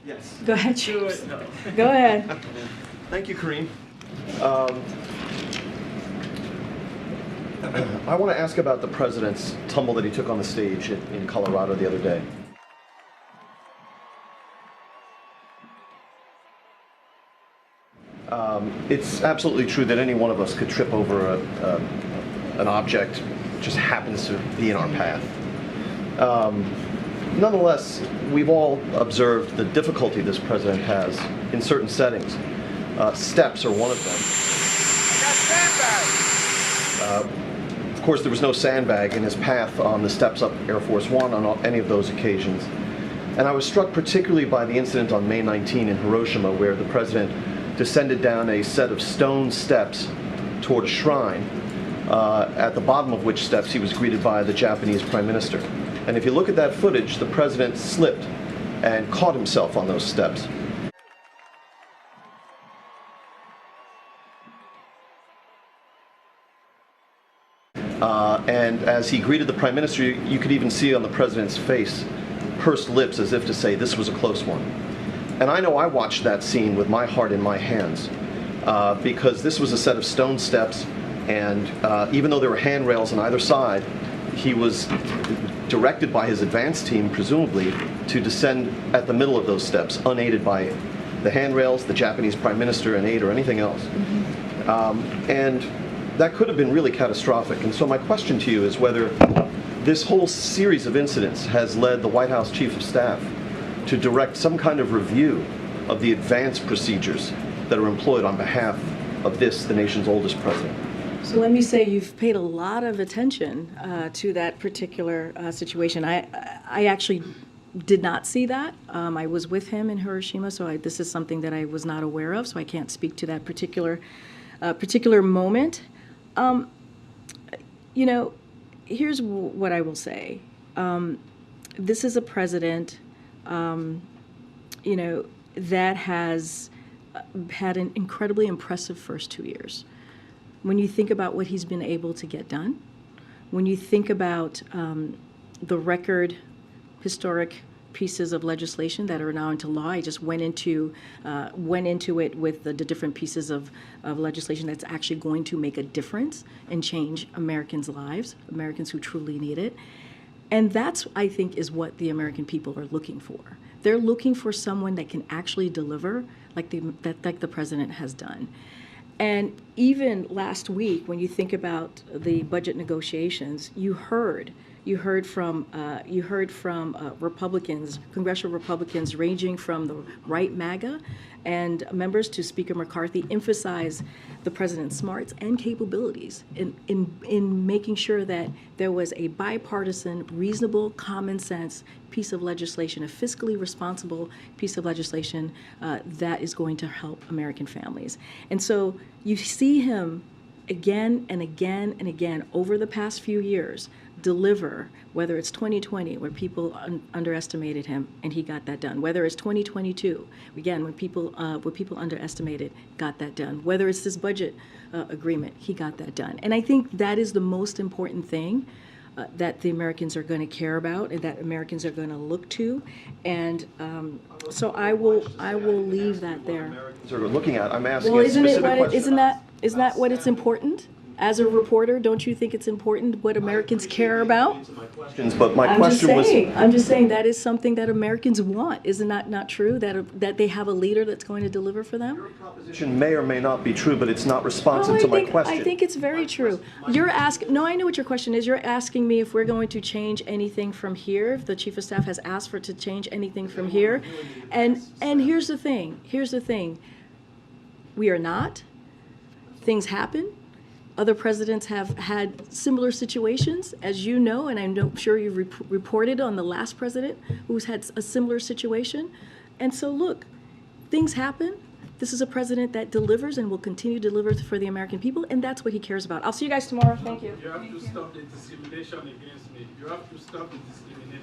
Yes. Go ahead, James. Go ahead. Thank you, Kareem. I want to ask about the president's tumble that he took on the stage in Colorado the other day. It's absolutely true that any one of us could trip over an object just happens to be in our path. Nonetheless, we've all observed the difficulty this president has in certain settings. Steps are one of them. I got sandbags! Of course, there was no sandbag in his path on the steps up Air Force One on any of those occasions. And I was struck particularly by the incident on May 19 in Hiroshima, where the president descended down a set of stone steps toward a shrine, at the bottom of which steps he was greeted by the Japanese Prime Minister. And if you look at that footage, the president slipped and caught himself on those steps. And as he greeted the Prime Minister, you could even see on the president's face pursed lips as if to say this was a close one. And I know I watched that scene with my heart in my hands, because this was a set of stone steps, and even though there were handrails on either side, he was directed by his advance team, presumably, to descend at the middle of those steps, unaided by the handrails, the Japanese Prime Minister, an aide, or anything else. And that could have been really catastrophic. And so my question to you is whether this whole series of incidents has led the White House Chief of Staff to direct some kind of review of the advance procedures that are employed on behalf of this, the nation's oldest president. So let me say you've paid a lot of attention to that particular situation. I actually did not see that. I was with him in Hiroshima, so this is something that I was not aware of, so I can't speak to that particular moment. You know, here's what I will say. This is a president, you know, that has had an incredibly impressive first 2 years. When you think about what he's been able to get done, when you think about the record historic pieces of legislation that are now into law, I just went into it with the different pieces of legislation that's actually going to make a difference and change Americans' lives, Americans who truly need it. And that's, I think, is what the American people are looking for. They're looking for someone that can actually deliver like the president has done. And even last week, when you think about the budget negotiations, you heard from Republicans, congressional Republicans, ranging from the right MAGA and members to Speaker McCarthy, emphasize the president's smarts and capabilities in making sure that there was a bipartisan, reasonable, common sense piece of legislation, a fiscally responsible piece of legislation that is going to help American families. And so you see him again and again and again over the past few years deliver, whether it's 2020, where people underestimated him and he got that done, whether it's 2022, again, when people underestimated, got that done, whether it's this budget agreement, he got that done. And I think that is the most important thing that the Americans are going to care about and that Americans are going to look to. And so I will leave that there. Americans are looking at, I'm asking well, a specific question. Isn't that what it's important? As a reporter, don't you think it's important what Americans care about? But my question was... I'm just saying that is something that Americans want. Isn't that not true, that they have a leader that's going to deliver for them? Your proposition may or may not be true, but it's not responsive to my question. I think it's very true. You're asking, no, I know what your question is. You're asking me if we're going to change anything from here, if the Chief of Staff has asked for to change anything from here. And here's the thing. We are not. Things happen. Other presidents have had similar situations, as you know, and I'm sure you've reported on the last president who's had a similar situation. And so, look, things happen. This is a president that delivers and will continue to deliver for the American people, and that's what he cares about. I'll see you guys tomorrow. Thank you. You have to stop the discrimination against me. You have to stop the discrimination.